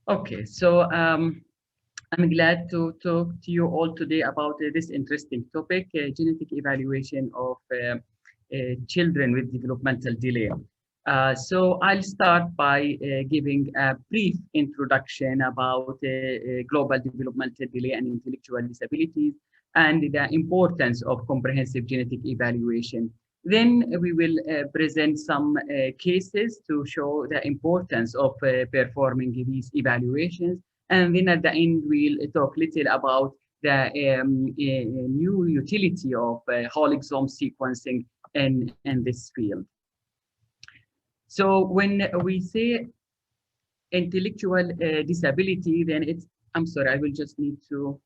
Okay, so I'm glad to talk to you all today about this interesting topic, genetic evaluation of children with developmental delay. So I'll start by giving a brief introduction about global developmental delay and intellectual disabilities and the importance of comprehensive genetic evaluation. Then we will present some cases to show the importance of performing these evaluations. And then at the end, we'll talk little about the new utility of whole exome sequencing in this field. So when we say intellectual disability, then it's, I'm sorry, I will just need to,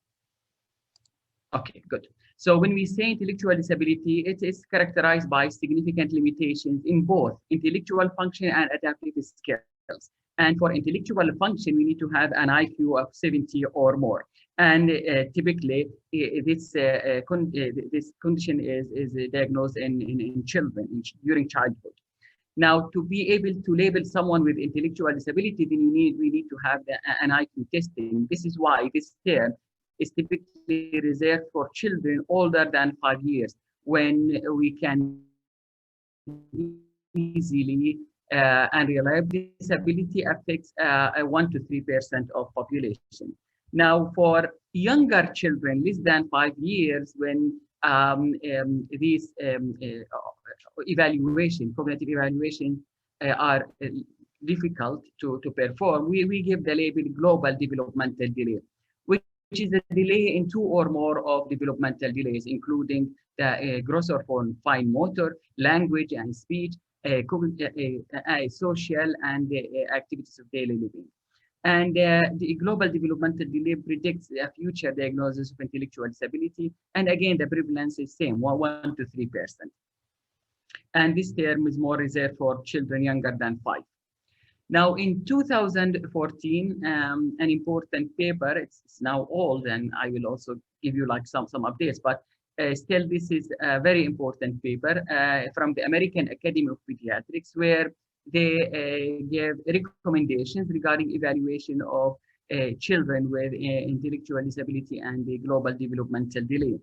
okay, good. So when we say intellectual disability, it is characterized by significant limitations in both intellectual function and adaptive skills. And for intellectual function, we need to have an IQ of 70 or more. And typically, this condition is diagnosed in children during childhood. Now, to be able to label someone with intellectual disability, then we need to have an IQ testing. This is why this term is typically reserved for children older than 5 years, when we can easily and reliably disability affects 1 to 3% of population. Now, for younger children, less than 5 years, when these cognitive evaluation are difficult to perform, we give the label global developmental delay, which is a delay in 2 or more of developmental delays, including the grosser form, fine motor, language and speech, social and activities of daily living. And the global developmental delay predicts a future diagnosis of intellectual disability. And again, the prevalence is same, 1 to 3%. And this term is more reserved for children younger than 5. Now, in 2014, an important paper, it's now old, and I will also give you like some updates, but still this is a very important paper from the American Academy of Pediatrics, where they gave recommendations regarding evaluation of children with intellectual disability and the global developmental delay.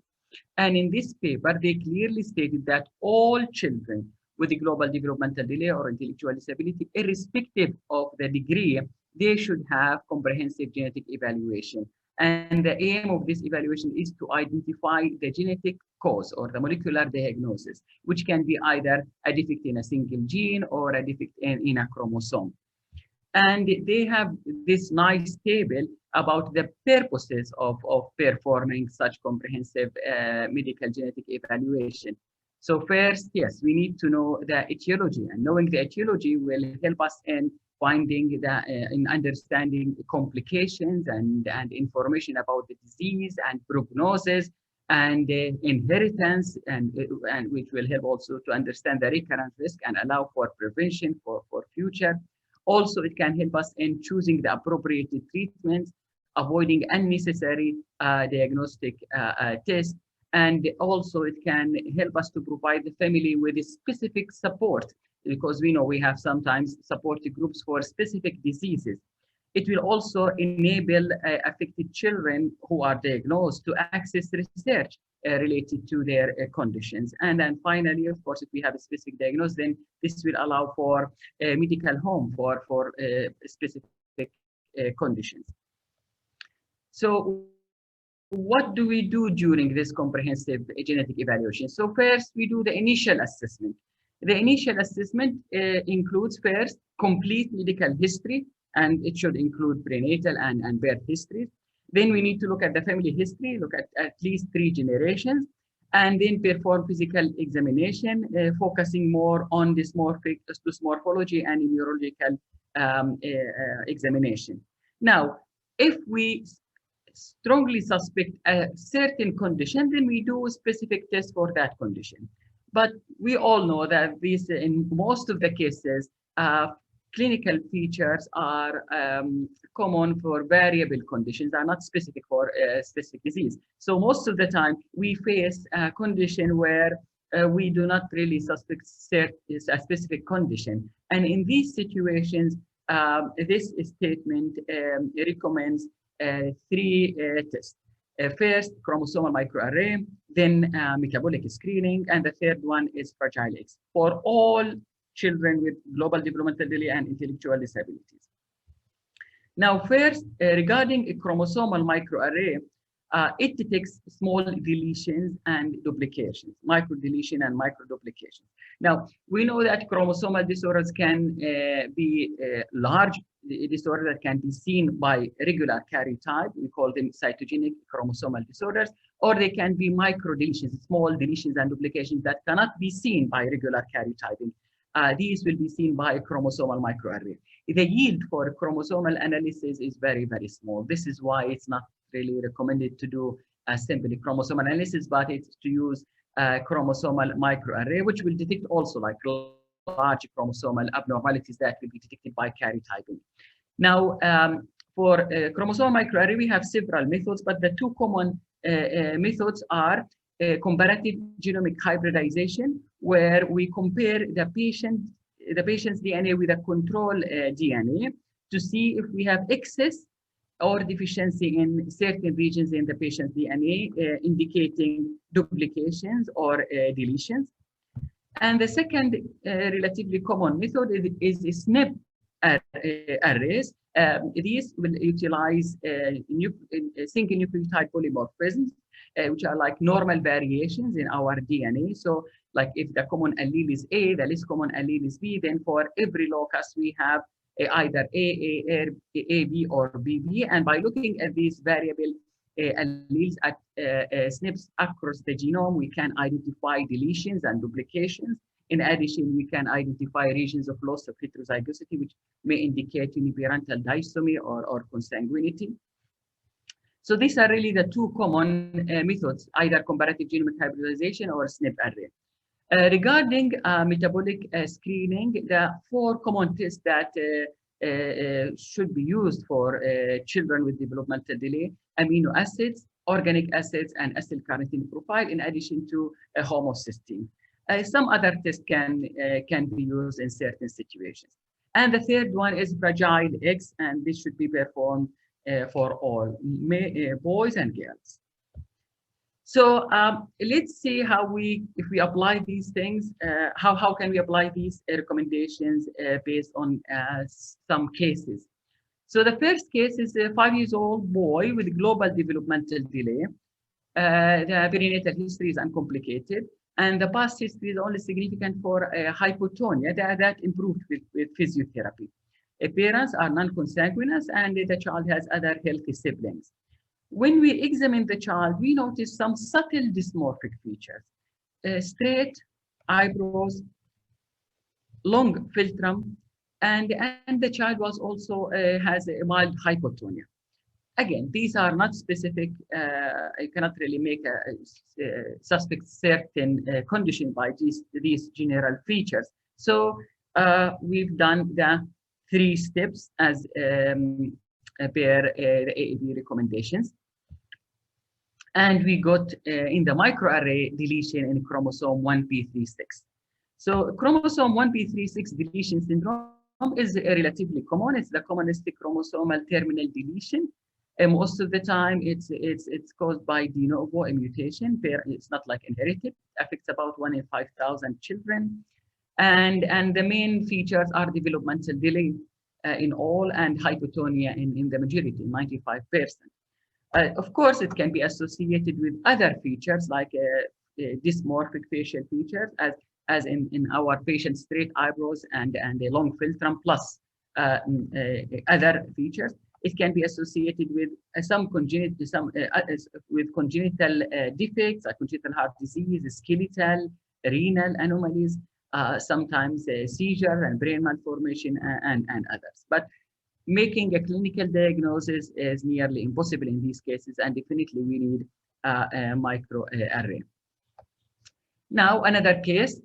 And in this paper, they clearly stated that all children with a global developmental delay or intellectual disability, irrespective of the degree, they should have comprehensive genetic evaluation. And the aim of this evaluation is to identify the genetic cause or the molecular diagnosis, which can be either a defect in a single gene or a defect in a chromosome. And they have this nice table about the purposes of performing such comprehensive medical genetic evaluation. So first, yes, we need to know the etiology, and knowing the etiology will help us in finding in understanding complications and information about the disease and prognosis and inheritance, and which will help also to understand the recurrent risk and allow for prevention for future. Also, it can help us in choosing the appropriate treatments, avoiding unnecessary diagnostic tests. And also it can help us to provide the family with a specific support, because we know we have sometimes support groups for specific diseases. It will also enable affected children who are diagnosed to access research related to their conditions. And then finally, of course, if we have a specific diagnosis, then this will allow for a medical home for specific conditions. So what do we do during this comprehensive genetic evaluation? So first, we do the initial assessment. The initial assessment includes first complete medical history, and it should include prenatal and birth histories. Then we need to look at the family history, look at least 3 generations, and then perform physical examination, focusing more on dysmorphic morphology and neurological examination. Now, if we strongly suspect a certain condition, then we do a specific test for that condition. But we all know that these, in most of the cases, clinical features are common for variable conditions, are not specific for a specific disease. So most of the time, we face a condition where we do not really suspect a specific condition. And in these situations, This statement recommends three tests. First, chromosomal microarray, then metabolic screening, and the third one is fragile X for all children with global developmental delay and intellectual disabilities. Now, first, regarding a chromosomal microarray, it detects small deletions and duplications, microdeletion and microduplication. Now, we know that chromosomal disorders can be large disorders that can be seen by regular karyotype. We call them cytogenic chromosomal disorders, or they can be microdeletions, small deletions and duplications that cannot be seen by regular karyotyping. These will be seen by a chromosomal microarray. The yield for chromosomal analysis is very, very small. This is why it's not really recommended to do a simple chromosomal analysis, but it's to use a chromosomal microarray, which will detect also like large chromosomal abnormalities that will be detected by karyotyping. Now, for chromosomal microarray, we have several methods, but the two common methods are comparative genomic hybridization, where we compare the patient's DNA with a control DNA to see if we have excess or deficiency in certain regions in the patient's DNA, indicating duplications or deletions. And the second relatively common method is SNP arrays. These will utilize single nucleotide polymorphisms, which are like normal variations in our DNA. So like if the common allele is A, the least common allele is B, then for every locus we have either A, B, or BB. And by looking at these variable alleles at SNPs across the genome, we can identify deletions and duplications. In addition, we can identify regions of loss of heterozygosity, which may indicate uniparental disomy or consanguinity. So these are really the two common methods, either comparative genomic hybridization or SNP array. Regarding metabolic screening, the four common tests that should be used for children with developmental delay: amino acids, organic acids, and acyl carnitine profile, in addition to homocysteine. Some other tests can be used in certain situations. And the third one is fragile X, and this should be performed for all boys and girls. So let's see how if we apply these things, how can we apply these recommendations based on some cases. So the first case is a 5-year-old boy with global developmental delay. The perinatal history is uncomplicated, and the past history is only significant for hypotonia that improved with physiotherapy. Parents are non-consanguineous, and the child has other healthy siblings. When we examine the child, we notice some subtle dysmorphic features: straight eyebrows, long philtrum, and the child was also has a mild hypotonia. Again, these are not specific. I cannot really make a suspect certain condition by these general features. So we've done the 3 steps as per the AAD recommendations. And we got in the microarray deletion in chromosome 1p36. So chromosome 1p36 deletion syndrome is relatively common. It's the commonest chromosomal terminal deletion. Most of the time, it's caused by de novo mutation. It's not like inherited. It affects about 1 in 5,000 children. And the main features are developmental delay in all, and hypotonia in the majority, 95%. Of course, it can be associated with other features like dysmorphic facial features, as in our patient's straight eyebrows and a long philtrum, plus other features. It can be associated with with congenital defects, like congenital heart disease, skeletal, renal anomalies, sometimes seizure and brain malformation, and others. But making a clinical diagnosis is nearly impossible in these cases, and definitely we need a microarray. Now, another case: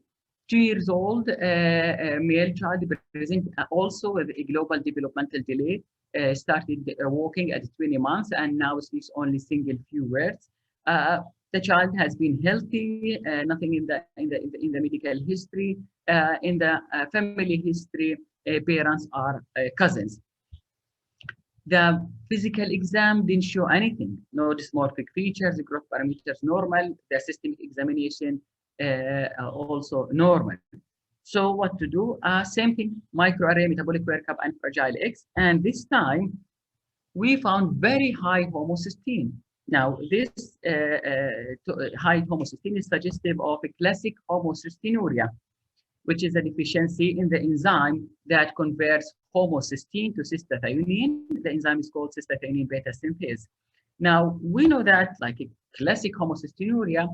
2 years old male child present also with a global developmental delay. Started walking at 20 months and now speaks only single few words. The child has been healthy, nothing in the medical history. In the family history, parents are cousins. The physical exam didn't show anything. No dysmorphic features, growth parameters normal, the systemic examination also normal. So what to do? Same thing, microarray, metabolic workup, and fragile X. And this time, we found very high homocysteine. Now, this high homocysteine is suggestive of a classic homocystinuria, which is a deficiency in the enzyme that converts homocysteine to cystathionine. The enzyme is called cystathionine beta synthase. Now, we know that, like a classic homocystinuria,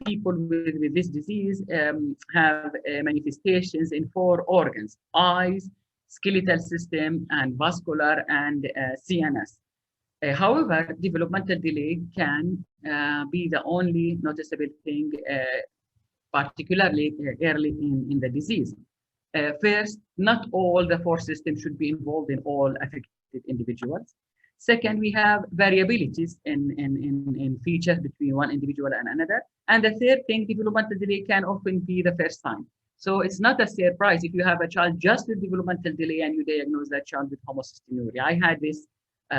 people with this disease have manifestations in 4 organs: eyes, skeletal system, and vascular, and CNS. However, developmental delay can be the only noticeable thing, particularly early in the disease. First, not all the 4 systems should be involved in all affected individuals. Second, we have variabilities in features between one individual and another. And the third thing, developmental delay can often be the first sign. So it's not a surprise if you have a child just with developmental delay and you diagnose that child with homocystinuria. I had this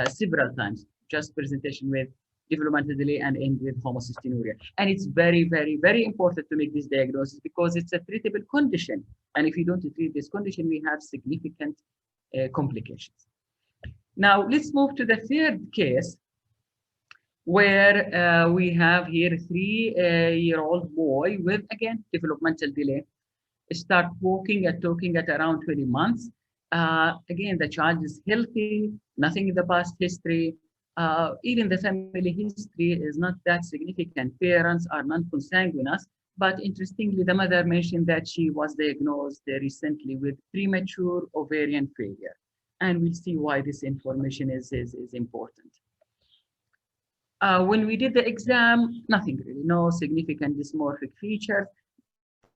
several times, just presentation with developmental delay and end with homocystinuria. And it's very, very, very important to make this diagnosis because it's a treatable condition. And if you don't treat this condition, we have significant complications. Now, let's move to the third case, where we have here a 3-year-old boy with, again, developmental delay. Start walking and talking at around 20 months. Again, the child is healthy, nothing in the past history. Even the family history is not that significant. Parents are non-consanguineous, but interestingly, the mother mentioned that she was diagnosed recently with premature ovarian failure. And we'll see why this information is important. When we did the exam, nothing really, no significant dysmorphic features,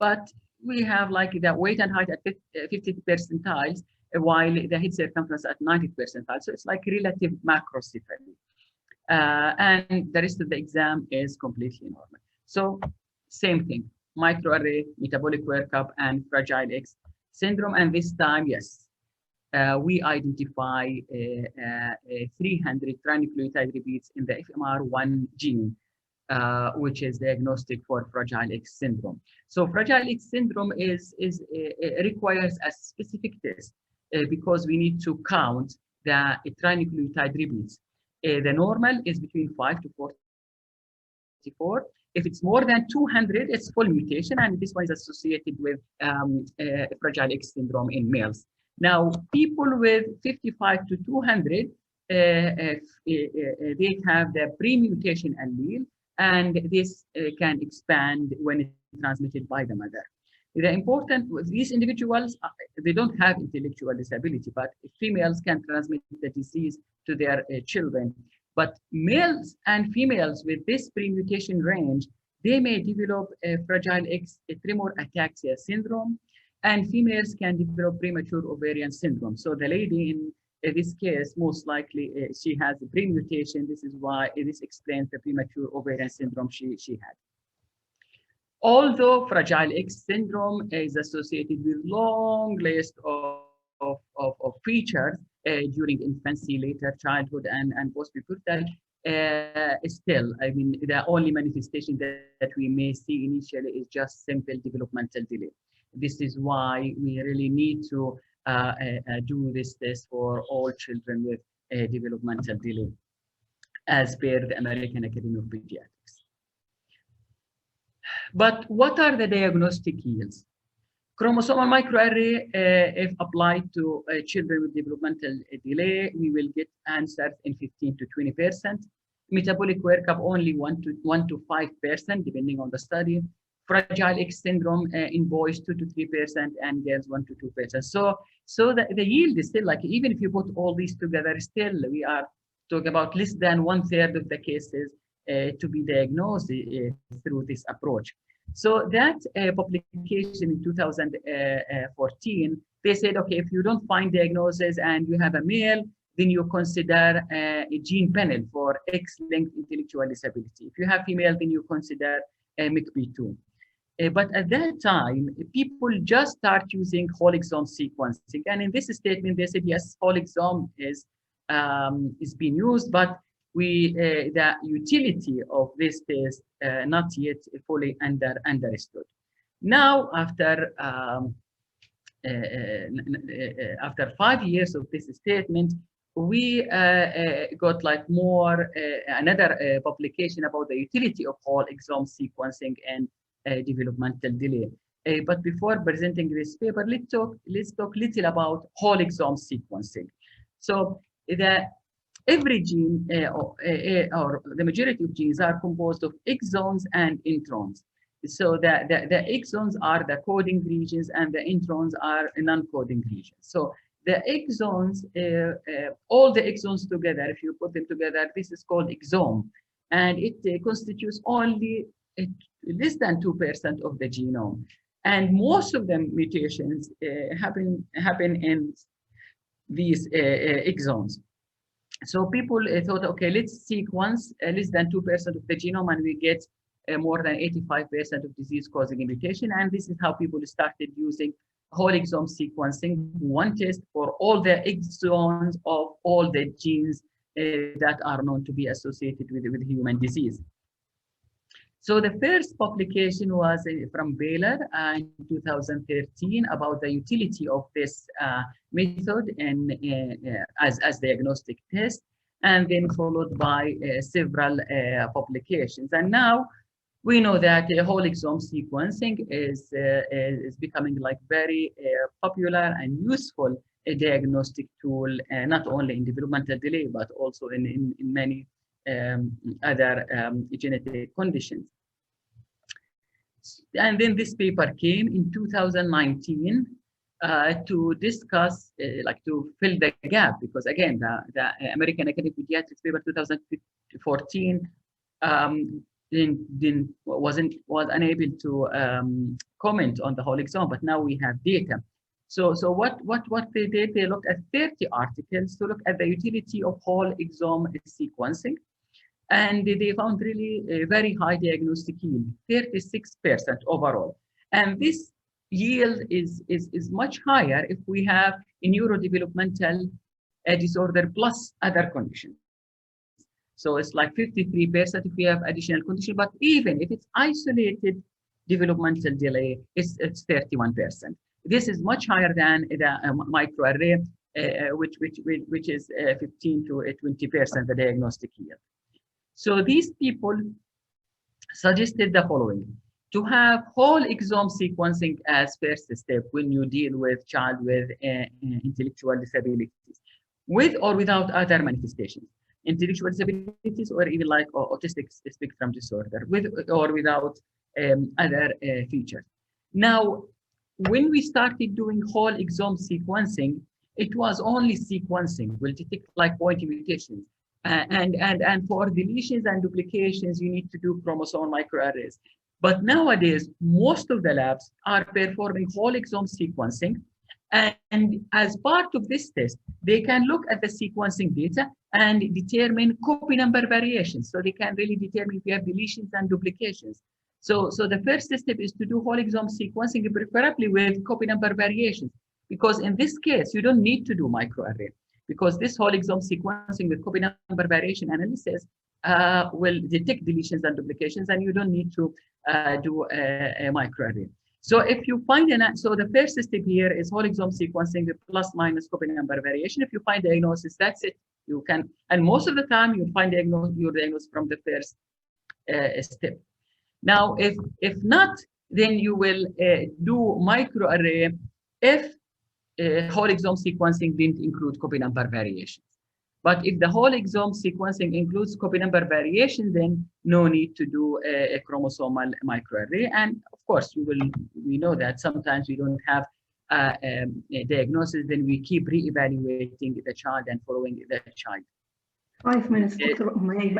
but we have like the weight and height at 50th percentiles, while the head circumference at 90th percentile. So it's like relative macrocephaly. And the rest of the exam is completely normal. So same thing, microarray, metabolic workup, and fragile X syndrome. And this time, yes, we identify 300 trinucleotide repeats in the FMR1 gene, which is diagnostic for fragile X syndrome. So fragile X syndrome requires a specific test because we need to count the trinucleotide repeats. The normal is between 5 to 44. If it's more than 200, it's full mutation, and this one is associated with fragile X syndrome in males. Now, people with 55 to 200, they have the pre-mutation allele, and this can expand when it's transmitted by the mother. The important with these individuals, they don't have intellectual disability, but females can transmit the disease to their children. But males and females with this pre-mutation range, they may develop a fragile X tremor ataxia syndrome, and females can develop premature ovarian syndrome. So the lady in this case, most likely she has a pre-mutation. This is why this explains the premature ovarian syndrome she had. Although fragile X syndrome is associated with long list of features during infancy, later childhood, and post-pubertal, still, I mean, the only manifestation that we may see initially is just simple developmental delay. This is why we really need to do this test for all children with developmental delay, as per the American Academy of Pediatrics. But what are the diagnostic yields? Chromosomal microarray, if applied to children with developmental delay, we will get answers in 15 to 20%. Metabolic workup only 1 to 5%, depending on the study. Fragile X syndrome in boys 2 to 3%, and girls 1 to 2%. So the yield is still, like, even if you put all these together, still we are talking about less than 1/3 of the cases to be diagnosed through this approach. So that publication in 2014, they said, okay, if you don't find diagnosis and you have a male, then you consider a gene panel for X-linked intellectual disability. If you have female, then you consider MICP2. But at that time, people just start using whole exome sequencing. And in this statement, they said, yes, whole exome is being used, but the utility of this test not yet fully understood. Now, after 5 years of this statement, we got like more another publication about the utility of whole exome sequencing and developmental delay. But before presenting this paper, let's talk little about whole exome sequencing. So every gene or the majority of genes are composed of exons and introns. So the exons are the coding regions and the introns are non-coding regions. So the exons, all the exons together, if you put them together, this is called exome. And it constitutes only less than 2% of the genome. And most of the mutations happen in these exons. So people thought, okay, let's sequence less than 2% of the genome and we get more than 85% of disease-causing mutation. And this is how people started using whole exome sequencing, one test for all the exons of all the genes that are known to be associated with human disease. So the first publication was from Baylor in 2013 about the utility of this method as diagnostic test, and then followed by several publications. And now we know that whole exome sequencing is becoming like very popular and useful diagnostic tool, not only in developmental delay, but also in many other genetic conditions. And then this paper came in 2019 to discuss, like to fill the gap, because again, the American Academy of Pediatrics paper 2014 was unable to comment on the whole exome, but now we have data. So what they did, they looked at 30 articles to look at the utility of whole exome sequencing. And they found really a very high diagnostic yield, 36% overall. And this yield is much higher if we have a neurodevelopmental disorder plus other conditions. So it's like 53% if we have additional condition, but even if it's isolated developmental delay, it's 31%. This is much higher than the microarray, which is 15 to 20% the diagnostic yield. So these people suggested the following: to have whole exome sequencing as first step when you deal with child with intellectual disabilities, with or without other manifestations, intellectual disabilities, or even like autistic spectrum disorder, with or without other features. Now, when we started doing whole exome sequencing, it was only sequencing, will detect like point mutations. And for deletions and duplications, you need to do chromosome microarrays. But nowadays, most of the labs are performing whole exome sequencing. And as part of this test, they can look at the sequencing data and determine copy number variations. So they can really determine if you have deletions and duplications. So the first step is to do whole exome sequencing, preferably with copy number variations, because in this case, you don't need to do microarray, because this whole exome sequencing with copy number variation analysis will detect deletions and duplications, and you don't need to do a microarray. So if you find so the first step here is whole exome sequencing with plus minus copy number variation. If you find diagnosis, that's it. You can, and most of the time you'll find your diagnosis from the first step. Now, if not, then you will do microarray if whole exome sequencing didn't include copy number variations. But if the whole exome sequencing includes copy number variation, then no need to do a chromosomal microarray. And of course, we know that sometimes we don't have a diagnosis, then we keep re-evaluating the child and following the child. 5 minutes, Dr.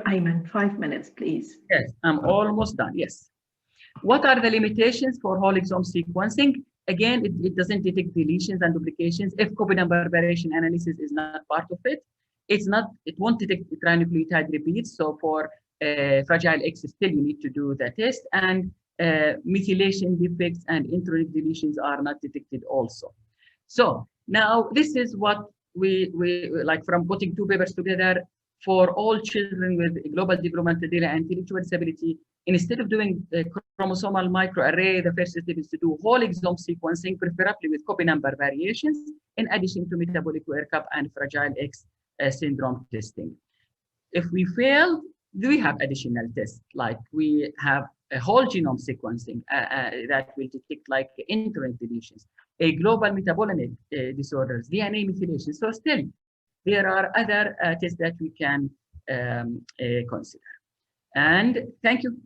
Ayman, 5 minutes, please. Yes, I'm almost done, yes. What are the limitations for whole exome sequencing? Again, it doesn't detect deletions and duplications if copy number variation analysis is not part of it. It won't detect trinucleotide repeats. So for fragile X, still you need to do the test. And methylation defects and intronic deletions are not detected also. So now this is what we like from putting two papers together for all children with global developmental delay and intellectual disability. Instead of doing chromosomal microarray, the first step is to do whole exome sequencing, preferably with copy number variations, in addition to metabolic workup and fragile X syndrome testing. If we fail, we have additional tests, like we have a whole genome sequencing that will detect like intronic deletions, a global metabolic disorders, DNA methylation. So still, there are other tests that we can consider. And thank you.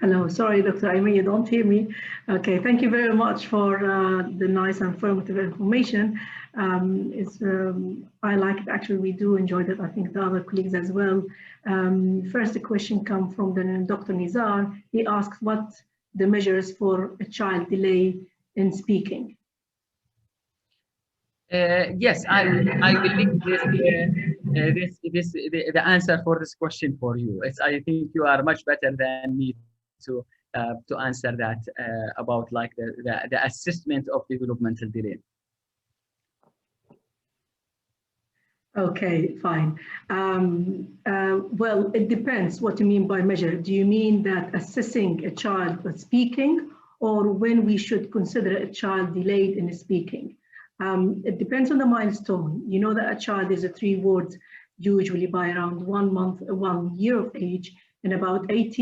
Hello, sorry, Dr. Ayman, you don't hear me. Okay, thank you very much for the nice and informative information. I like it, actually, we do enjoy that. I think the other colleagues as well. First, the question comes from Dr. Nizar. He asks what the measures for a child delay in speaking. Yes, I will leave the answer for this question for you. I think you are much better than me to answer that about like the assessment of developmental delay. Okay, fine. Well, it depends what you mean by measure. Do you mean that assessing a child for speaking, or when we should consider a child delayed in speaking? It depends on the milestone. You know that a child is 3 words usually by around 1 year of age, and about 12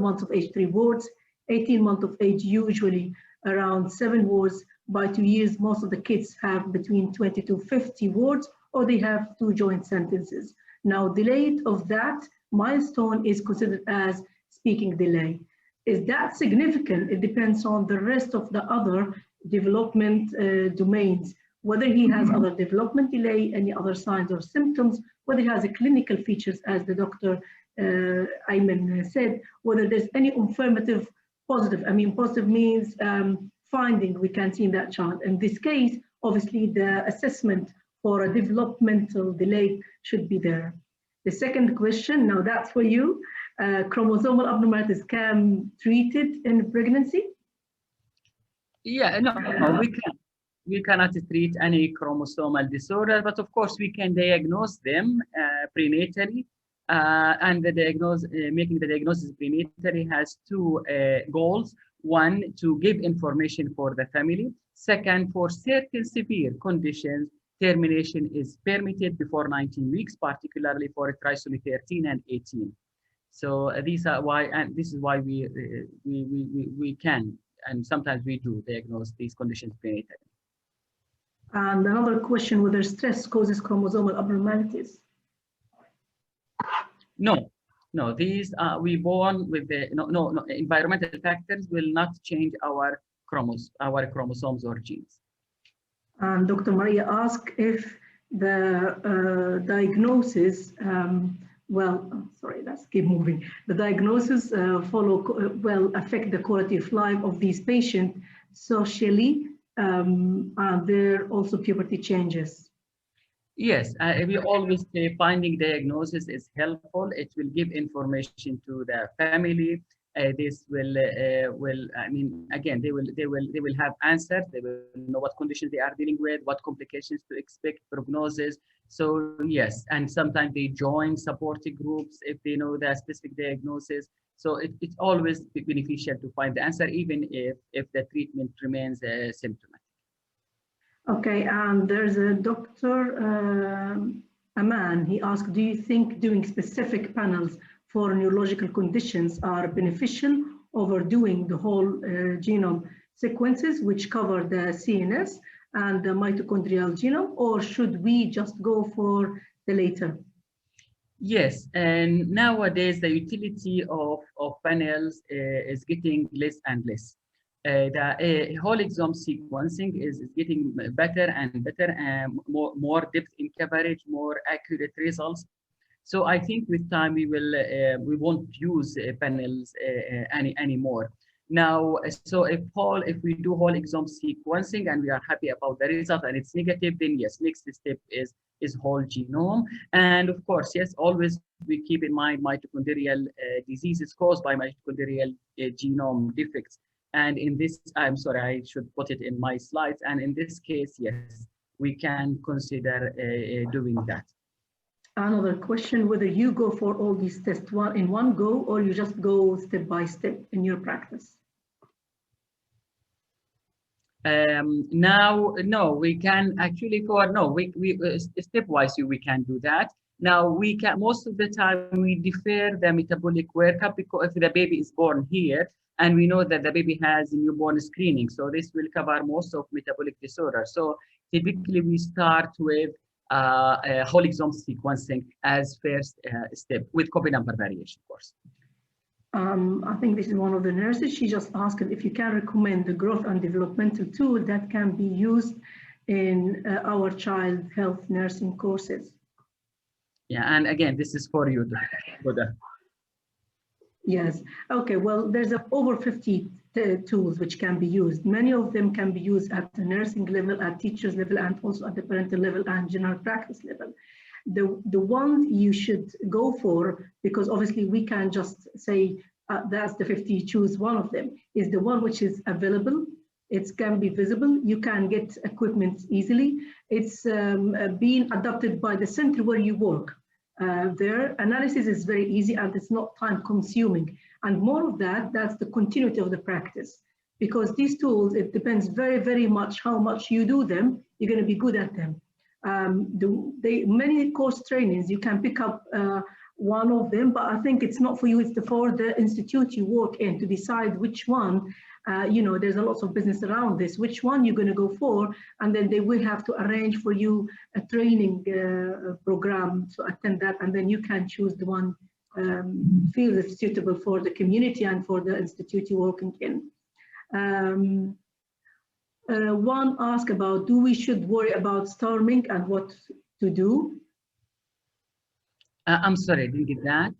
months of age, 3 words, 18 months of age, usually around 7 words. By 2 years, most of the kids have between 20 to 50 words, or they have 2 joint sentences. Now, delayed of that milestone is considered as speaking delay. Is that significant? It depends on the rest of the other development domains, whether he has other development delay, any other signs or symptoms, whether he has a clinical features, as the Dr. Ayman said, whether there's any affirmative positive. I mean, positive means finding we can see in that child. In this case, obviously, the assessment for a developmental delay should be there. The second question, now that's for you. Chromosomal abnormalities can treated in pregnancy? Yeah, no, we can. We cannot treat any chromosomal disorder, but of course we can diagnose them prenatally. And making the diagnosis prenatally has 2 goals. One, to give information for the family. Second, for certain severe conditions, termination is permitted before 19 weeks, particularly for trisomy 13 and 18. So these are why, and this is why we can, and sometimes we do diagnose these conditions prenatally. And another question, whether stress causes chromosomal abnormalities? No, these are we born with the no environmental factors will not change our chromosomes or genes. And Dr. Maria asked if the diagnosis, let's keep moving. The diagnosis will affect the quality of life of these patients socially. There also puberty changes. Yes, we always say finding diagnosis is helpful. It will give information to the family. This will I mean, again, they will have answers. They will know what conditions they are dealing with, what complications to expect, prognosis. So yes, and sometimes they join supporting groups if they know the specific diagnosis. So it's always beneficial to find the answer, even if the treatment remains symptomatic. Okay, and there's a Dr. Aman. He asked, do you think doing specific panels for neurological conditions are beneficial over doing the whole genome sequences, which cover the CNS and the mitochondrial genome, or should we just go for the later? Yes, and nowadays the utility of panels is getting less and less. The whole exome sequencing is getting better and better, and more depth in coverage, more accurate results. So I think with time we won't use panels anymore. Now, so if we do whole exome sequencing and we are happy about the result and it's negative, then yes, next step is whole genome. And of course, yes, always we keep in mind mitochondrial diseases caused by mitochondrial genome defects. And in this, I'm sorry, I should put it in my slides. And in this case, yes, we can consider doing that. Another question, whether you go for all these tests in one go, or you just go step by step in your practice? Now, no, we can actually stepwise we can do that. Now we can, most of the time we defer the metabolic workup, because if the baby is born here and we know that the baby has newborn screening, so this will cover most of metabolic disorders. So typically we start with whole exome sequencing as first step with copy number variation, of course. I think this is one of the nurses. She just asked if you can recommend the growth and developmental tool that can be used in our child health nursing courses. Yeah, and again, this is for you, Huda. Yes. Okay. Well, there's over 50 tools which can be used. Many of them can be used at the nursing level, at teachers level, and also at the parental level and general practice level. The one you should go for, because obviously we can't just say that's the 50, choose one of them, is the one which is available. It can be visible. You can get equipment easily. It's being adopted by the center where you work. Their analysis is very easy and it's not time consuming. And more of that, that's the continuity of the practice. Because these tools, it depends very, very much how much you do them, you're going to be good at them. Many course trainings, you can pick up one of them, but I think it's not for you, it's for the institute you work in to decide which one. There's a lot of business around this, which one you're going to go for, and then they will have to arrange for you a training program to attend that, and then you can choose the one feel is suitable for the community and for the institute you're working in. One asked about, we should worry about storming and what to do? I'm sorry, I didn't get that.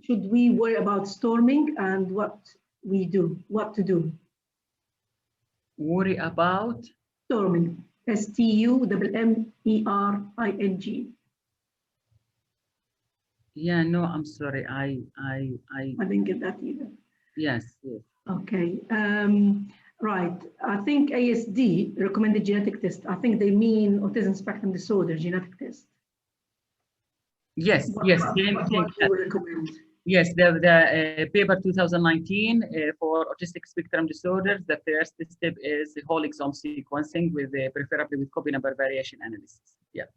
Should we worry about storming and what to do? Worry about? Storming, STUMMERING. Yeah, no, I'm sorry, I didn't get that either. Yes. Okay. Right. I think ASD, recommended genetic test. I think they mean autism spectrum disorder genetic test. Yes. What you recommend? Yes, the paper 2019 for autistic spectrum disorders. The first step is the whole exome sequencing with preferably with copy number variation analysis. Yeah.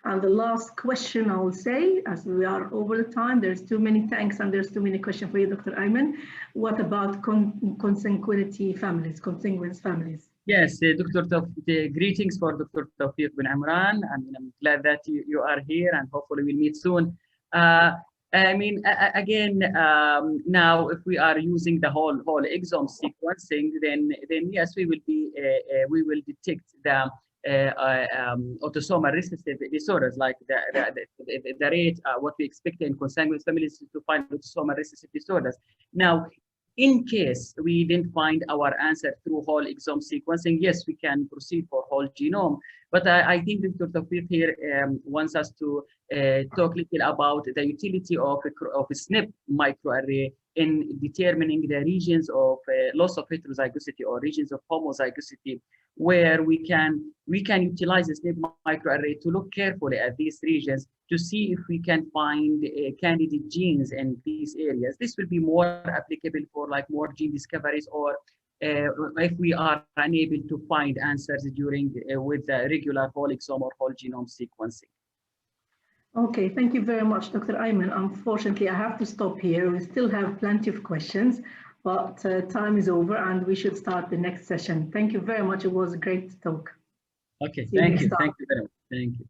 And the last question I will say, as we are over the time, there's too many thanks and there's too many questions for you, Dr. Ayman. What about consanguinity families, consanguineous families? Yes, greetings for Dr. Tawfiq bin Imran. I mean, I'm glad that you are here and hopefully we'll meet soon. I mean, again, now if we are using the whole exome sequencing, then yes, we will detect the autosomal recessive disorders, like the rate what we expect in consanguineous families to find autosomal recessive disorders. Now, in case we didn't find our answer through whole exome sequencing, yes, we can proceed for whole genome. But I think Dr. Tawfiq here wants us to talk a little about the utility of a SNP microarray in determining the regions of loss of heterozygosity or regions of homozygosity, where we can utilize the SNP microarray to look carefully at these regions to see if we can find candidate genes in these areas. This will be more applicable for like more gene discoveries, or if we are unable to find answers during with the regular whole exome or whole genome sequencing. Okay, thank you very much, Dr. Ayman. Unfortunately, I have to stop here. We still have plenty of questions, but time is over and we should start the next session. Thank you very much. It was a great talk. Okay, thank you. Thank you very much. Thank you.